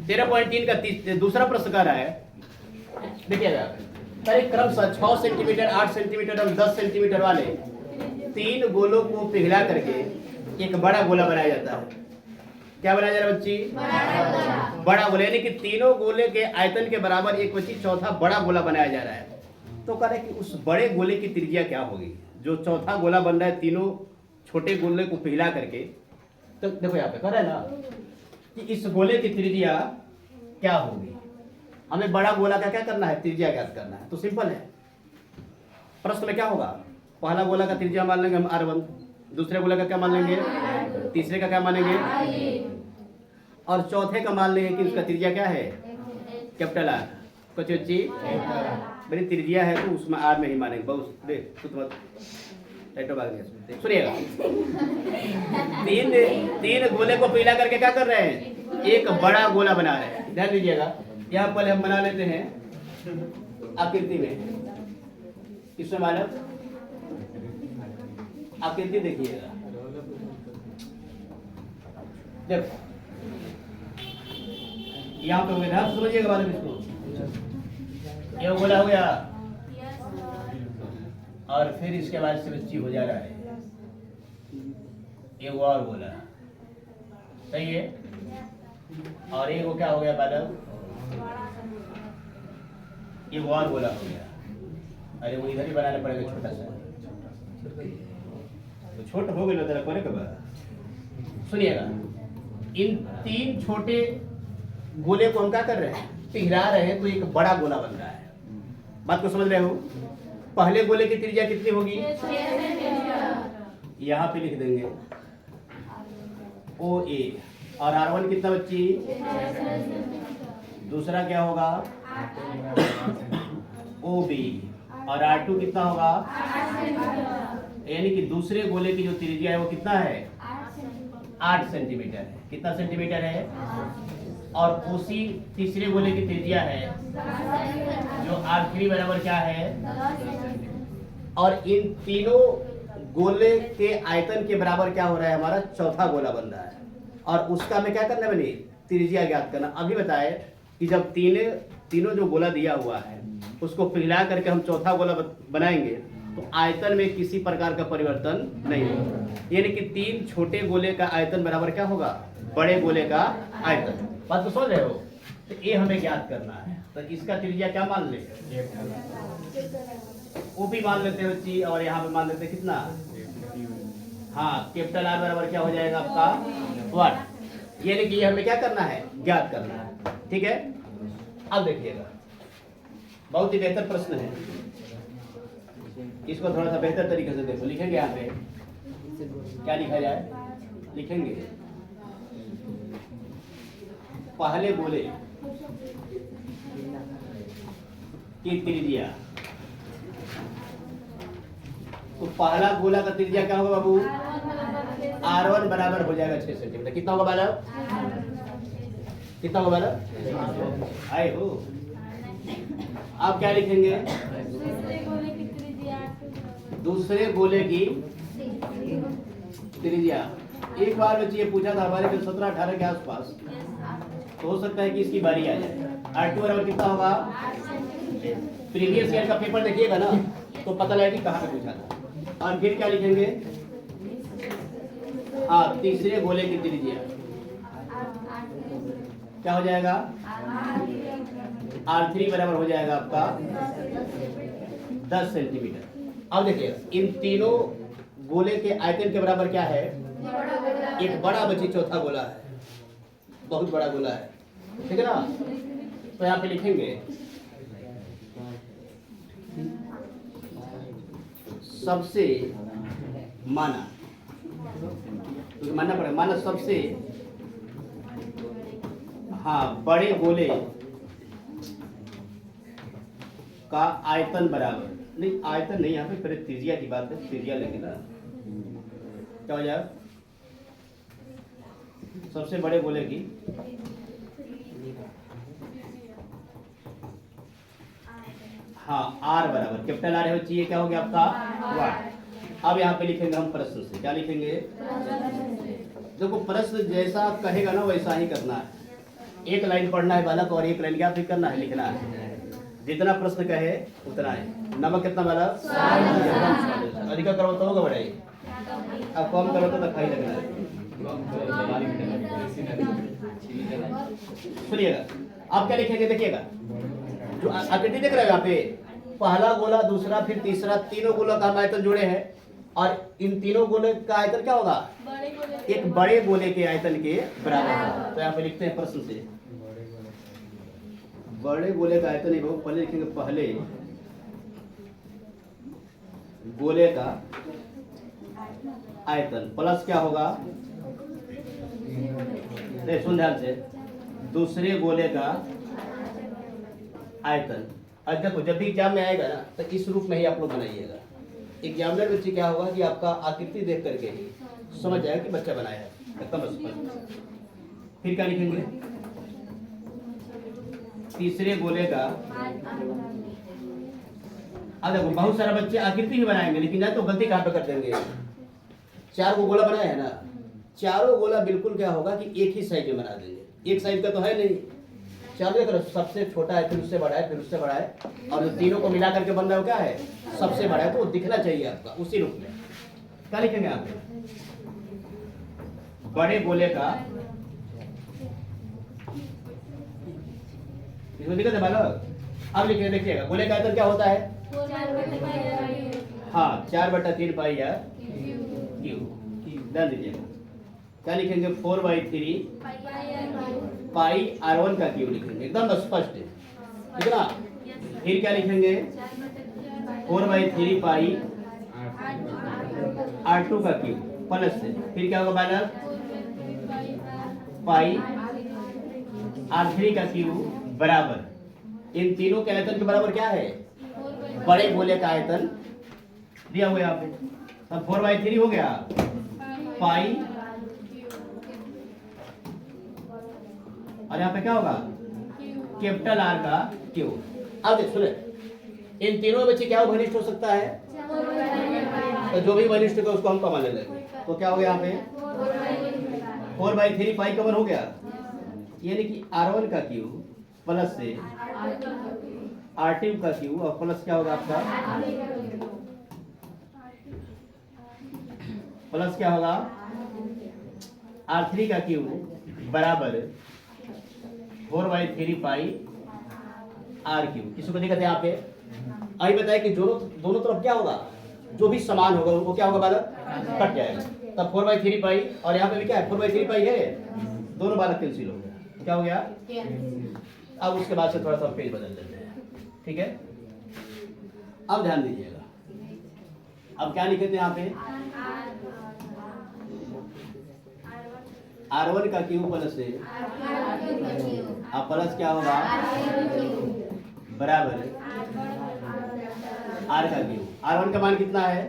13.3 का दूसरा प्रश्न कर रहा है, देखिएगा, क्रमशः 6 सेंटीमीटर, 8 सेंटीमीटर और 10 सेंटीमीटर वाले 3 गोलों को पिघला करके एक बड़ा गोला बनाया जाता है। क्या बनाया जा रहा है बच्ची? बड़ा गोला, यानी कि तीनों गोले के आयतन के बराबर एक बच्ची चौथा बड़ा गोला बनाया जा रहा है। तो कह रहा है कि उस बड़े गोले की त्रिज्या क्या होगी? जो चौथा गोला बन रहा है तीनों छोटे गोले को पिघला करके, तो देखो यहाँ पे कह रहा है ना कि इस गोले की त्रिज्या क्या होगी। हमें बड़ा गोला का क्या करना है? त्रिज्या ज्ञात करना है। तो सिंपल है, प्रश्न में क्या होगा? पहला गोला का त्रिज्या मान लेंगे हम r1, दूसरे गोला का क्या मान लेंगे? तीसरे का क्या मानेंगे? और चौथे का मान लेंगे कि उसका त्रिज्या क्या है? Capital R। कुछ बच्ची मेरी त्रिज्या है तो उसमें R में ही मानेंगे। बहुत देख सुनिएगा, तीन गोले को पिघला करके क्या कर रहे हैं? एक बड़ा गोला बना रहे हैं। ध्यान दीजिएगा, यहाँ पहले हम बना लेते हैं आकृति में। किसमें मानव? आकृति देखिएगा, देखो यहाँ पे हो गया, ध्यान समझिएगा बारे में। इसको ये गोला हो गया और फिर इसके बाद से बच्ची हो जा रहा है ये वो और गोला, सही है। और ये वो क्या हो गया बालक? ये वो और गोला हो गया। अरे वो इधर ही बनाना पड़ेगा छोटा सा, तो छोटा हो गया तेरा करे कब? सुनिएगा, इन तीन छोटे गोले को हम क्या कर रहे हैं? पिघला रहे हैं, तो एक बड़ा गोला बन रहा है। बात को समझ रहे हो? पहले गोले की त्रिज्या कितनी होगी? यहाँ पे लिख देंगे OA, और R1 कितना बच्ची? दूसरा क्या होगा? OB, और R2 कितना होगा? यानी कि दूसरे गोले की जो त्रिज्या है वो कितना है? 8 सेंटीमीटर है। कितना सेंटीमीटर है? और उसी तीसरे गोले की त्रिज्या है जो R3 बराबर क्या है? और इन तीनों गोले के आयतन के बराबर क्या हो रहा है? हमारा चौथा गोला बन रहा है, और उसका हमें क्या करना बनी? त्रिज्या ज्ञात करना। अभी बताए कि जब तीनों जो गोला दिया हुआ है उसको पिघला करके हम चौथा गोला बनाएंगे तो आयतन में किसी प्रकार का परिवर्तन नहीं होगा, यानी कि तीन छोटे गोले का आयतन बराबर क्या होगा? बड़े गोले का आयतन। बात तो समझ रहे हो? तो ये हमें ज्ञात करना है। तो इसका त्रिज्या क्या मान ले? वो भी मान लेते हैं बच्ची, और यहाँ पे मान लेते हैं कितना? हाँ, कैपिटल R बराबर क्या हो जाएगा आपका? 1। यानी कि ये हमें क्या करना है? ज्ञात करना है। ठीक है, अब देखिएगा, बहुत ही बेहतर प्रश्न है। इसको थोड़ा सा बेहतर तरीके से देखो। लिखेंगे यहाँ पे क्या लिखा जाए? लिखेंगे पहले गोले की त्रिज्या। तो पहला गोला का त्रिज्या क्या होगा बाबू? R1 बराबर हो जाएगा 6 सेंटीमीटर। कितना होगा बालक? कितना होगा बालक? आए हो। आप क्या लिखेंगे? दूसरे गोले की त्रिज्या। एक बार बच्ची ये पूछा था हमारे 17-18 के आसपास, तो हो सकता है कि इसकी बारी आ जाए। R2 बराबर कितना होगा? प्रीवियस ईयर का पेपर देखिएगा ना तो पता लगेगा कि कहाँ पे पूछा था। और फिर क्या लिखेंगे? हाँ, तीसरे गोले की त्रिज्या क्या हो जाएगा? R3 बराबर हो जाएगा आपका 10 सेंटीमीटर। अब देखिए, इन तीनों गोले के आयतन के बराबर क्या है? एक बड़ा बची चौथा गोला है, बहुत बड़ा गोला है। ठीक है ना? तो यहाँ पे लिखेंगे सबसे माना, तो मानना पड़ेगा, माना सबसे हाँ बड़े गोले का आयतन बराबर, नहीं आयतन नहीं, यहाँ पे फिर त्रिज्या की बात है, त्रिज्या लेंगे ना। क्या हो जाएगा? सबसे बड़े गोले की हाँ R बराबर कैपिटल R है, चाहिए क्या हो गया आपका? 1। अब यहाँ पे लिखेंगे हम प्रश्न से। क्या लिखेंगे? देखो, प्रश्न जैसा कहेगा ना वैसा ही करना है। एक लाइन पढ़ना है बालक और एक लाइन क्या फिर करना है, लिखना है। जितना प्रश्न कहे उतना है। नमक कितना बालक? अधिक करो तो होगा बढ़ाई, अब कम करो तो खाई लगना है। सुनिएगा, आप क्या लिखेंगे देखिएगा, जो आकृति देख रहे हो यहाँ पे, पहला गोला, दूसरा, फिर तीसरा, तीनों गोलों का हम आयतन जोड़े हैं और इन तीनों गोले का आयतन क्या होगा? एक बड़े गोले के आयतन के बराबर होगा। तो यहाँ पे लिखते हैं प्रश्न से, बड़े गोले का आयतन है, पहले लिखेंगे पहले गोले का आयतन प्लस क्या होगा, सुन ध्यान से, दूसरे गोले का आयतन। अब देखो जब भी एग्जाम में आएगा ना तो इस रूप में ही आप लोग बनाइएगा। एग्जामिनर बच्चे क्या होगा कि आपका आकृति देख करके ही समझ जाएगा कि बच्चा बनाया है, एकदम स्पष्ट। फिर क्या लिखेंगे? तीसरे गोले का, अब देखो बहुत सारा बच्चे आकृति ही बनाएंगे लेकिन ना तो गलती कहाँ पे कर देंगे। 4 गो गोला बनाया है ना, चारों गोला बिल्कुल क्या होगा कि एक ही साइज में बना देंगे। एक साइज का तो है नहीं, चारों तरफ सबसे छोटा है, फिर उससे बड़ा है, फिर उससे बड़ा है, और जो तीनों को मिला करके बन रहा है क्या है, सबसे बड़ा है। तो वो दिखना चाहिए आपका उसी रूप में। क्या लिखेंगे आप? बड़े गोले का, इसमें दिक्कत है बालक? अब लिखिए, देखिएगा गोले का आयतन क्या होता है? हाँ, 4/3 पाई या क्यू। ध्यान दीजिएगा, क्या लिखेंगे? 4/3 पाई R1 का क्यूब लिखेंगे, एकदम स्पष्ट है, ठीक है ना? फिर क्या लिखेंगे? 4/3 पाई R2 का क्यूब प्लस से, फिर क्या होगा बालक? पाई R3 का क्यूब बराबर, इन तीनों के आयतन के बराबर क्या है? बड़े गोले का आयतन दिया हुआ है यहाँ पे। तब 4/3 हो गया पाई, और यहाँ पे क्या होगा? कैपिटल R का क्यूब। अब देख सुने, इन तीनों में से क्या घनिष्ठ हो सकता है? तो जो भी घनिष्ठ है उसको हम कॉमन ले लेंगे। तो क्या हो गया यहाँ पे? 4/3 पाई कवर हो गया, यानी कि R1 का क्यूब प्लस से R2 का क्यूब और प्लस क्या होगा आपका? प्लस क्या होगा? R3 का क्यूब बराबर 4/3 पाई R क्यूब। किसी को दिक्कत है यहाँ पे? अभी बताया कि दोनों तरफ क्या होगा, जो भी समान होगा वो क्या होगा बालक? कट जाएगा। तब 4/3 पाई, और यहाँ पे भी क्या है? 4/3 पाई है, दोनों बालक कैंसिल हो गया। क्या हो गया? अब उसके बाद से थोड़ा सा पेज बदल देते हैं, ठीक है? अब ध्यान दीजिएगा, अब क्या लिखे थे यहाँ पे? R1 का क्यूब प्लस से, अब प्लस क्या होगा? बराबर R का क्यूब। R1 का मान कितना है?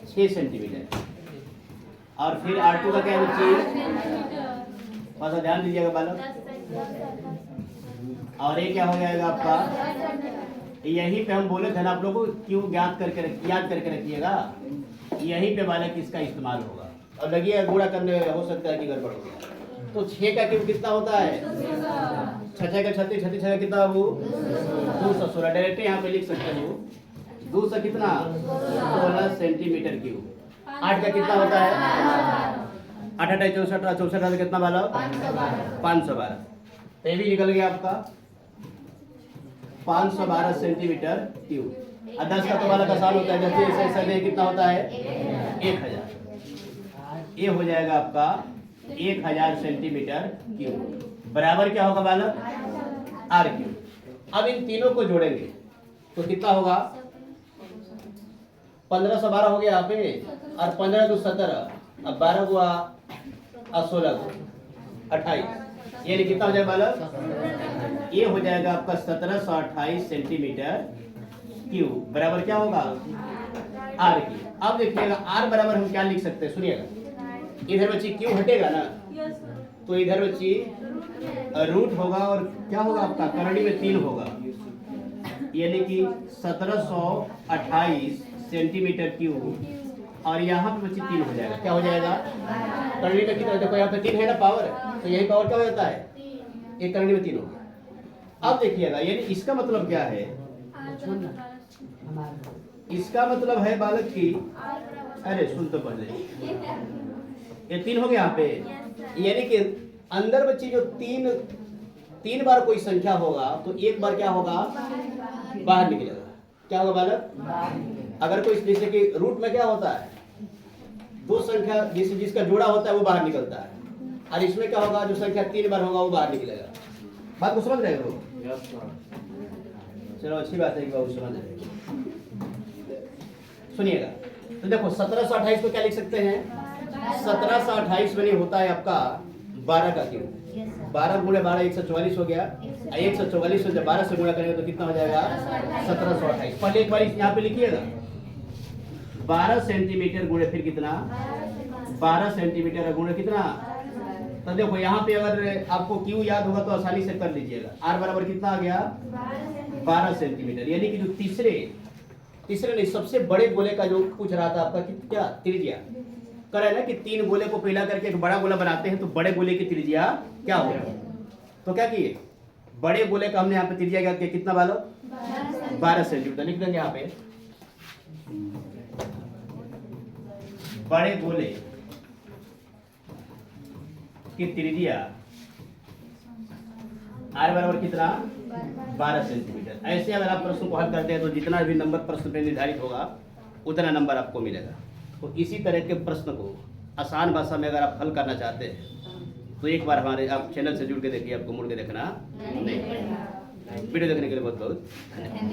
6 सेंटीमीटर। और फिर R2 का क्या बच्ची? थोड़ा सा ध्यान दीजिएगा बालक। और ये क्या हो जाएगा आपका? यहीं पे हम बोले थे ना आप लोगों को, क्यों याद करके रखिएगा, यहीं पे बालक इसका इस्तेमाल होगा। और लगिए गुणा करने हो सकता है कि गड़बड़ हो गया। तो 6 का क्यूब कितना होता है? 6 का 36, 36 का कितना वो? 216। डायरेक्ट यहाँ पे लिख सकते हो 200 कितना? 16 सेंटीमीटर क्यूब। 8 का कितना होता है? 8 8 64, 64 कितना वाला? 512। तो ये भी निकल गया आपका 512 सेंटीमीटर क्यूब। और 10 का तो वाला आसान होता है, जैसे ऐसा में कितना होता है? 1000। ये हो जाएगा आपका 1000 सेंटीमीटर क्यूब बराबर क्या होगा बालक? R cube. अब इन तीनों को जोड़ेंगे तो कितना होगा? 1512 हो गया यहाँ पे, और 15 को 17, अब 12 को 16 को 28, ये कितना हो जाएगा बालक? ये हो जाएगा आपका 1728 सेंटीमीटर क्यूब बराबर क्या होगा? R cube. अब देखिएगा R बराबर हम क्या लिख सकते हैं, सुनिएगा। इधर बच्ची क्यू हटेगा ना, तो इधर बच्ची रूट होगा, और क्या होगा आपका? करंडी में 3 होगा, यानी कि 1728 सेंटीमीटर क्यूब, और यहाँ पे बच्ची 3 हो जाएगा। क्या हो जाएगा? करंडी में कितना? देखो यहाँ पे 3 है ना पावर, तो यही पावर क्या हो जाता है, 1 करने में 3 हो गया। अब देखिएगा, यानी इसका मतलब क्या है, इसका मतलब है बालक की, अरे सुन तो पहले, ये 3 हो गया यहाँ पे, यानी कि अंदर बच्ची जो 3 बार कोई संख्या होगा तो 1 बार क्या होगा, बाहर निकलेगा। क्या होगा बालक, अगर कोई जैसे कि रूट में क्या होता है, 2 संख्या जैसे जिसका जोड़ा होता है वो बाहर निकलता है, और इसमें क्या होगा, जो संख्या 3 बार होगा वो बाहर निकलेगा। बात को समझ रहे हो? चलो अच्छी बात है कि बाबू समझ रहे हो। सुनिएगा, तो देखो 1728 को क्या लिख सकते हैं, 1728 में होता है आपका 12 का क्यूब, 12 गुणे 12 144 हो गया, 144 से जब 12 से गुणा करेंगे तो कितना हो जाएगा, 1728। पहले एक बार यहाँ पे लिखिएगा, 12 सेंटीमीटर गुणे फिर कितना, 12 सेंटीमीटर गुणे कितना। तो देखो यहाँ पे अगर आपको क्यू याद होगा तो आसानी से कर लीजिएगा, आर बराबर कितना आ गया, 12 सेंटीमीटर। यानी कि जो तीसरे नहीं, सबसे बड़े गोले का जो पूछ रहा था आपका कि क्या त्रिज्या, कर है ना कि 3 गोले को पिघला करके एक बड़ा गोला बनाते हैं, तो बड़े गोले की त्रिज्या क्या होगा। तो क्या किए, बड़े गोले का हमने यहाँ पे त्रिज्या क्या किया, कितना वालो, 12 सेंटीमीटर। लिख देंगे यहाँ पे, बड़े गोले की त्रिज्या आर बराबर कितना, 12 सेंटीमीटर। ऐसे अगर आप प्रश्न को हल करते हैं तो जितना भी नंबर प्रश्न पे निर्धारित होगा उतना नंबर आपको मिलेगा। तो इसी तरह के प्रश्न को आसान भाषा में अगर आप हल करना चाहते हैं तो एक बार हमारे आप चैनल से जुड़ के देखिए, आपको मुड़ के देखना नहीं पड़ेगा। वीडियो देखने के लिए बहुत बहुत धन्यवाद।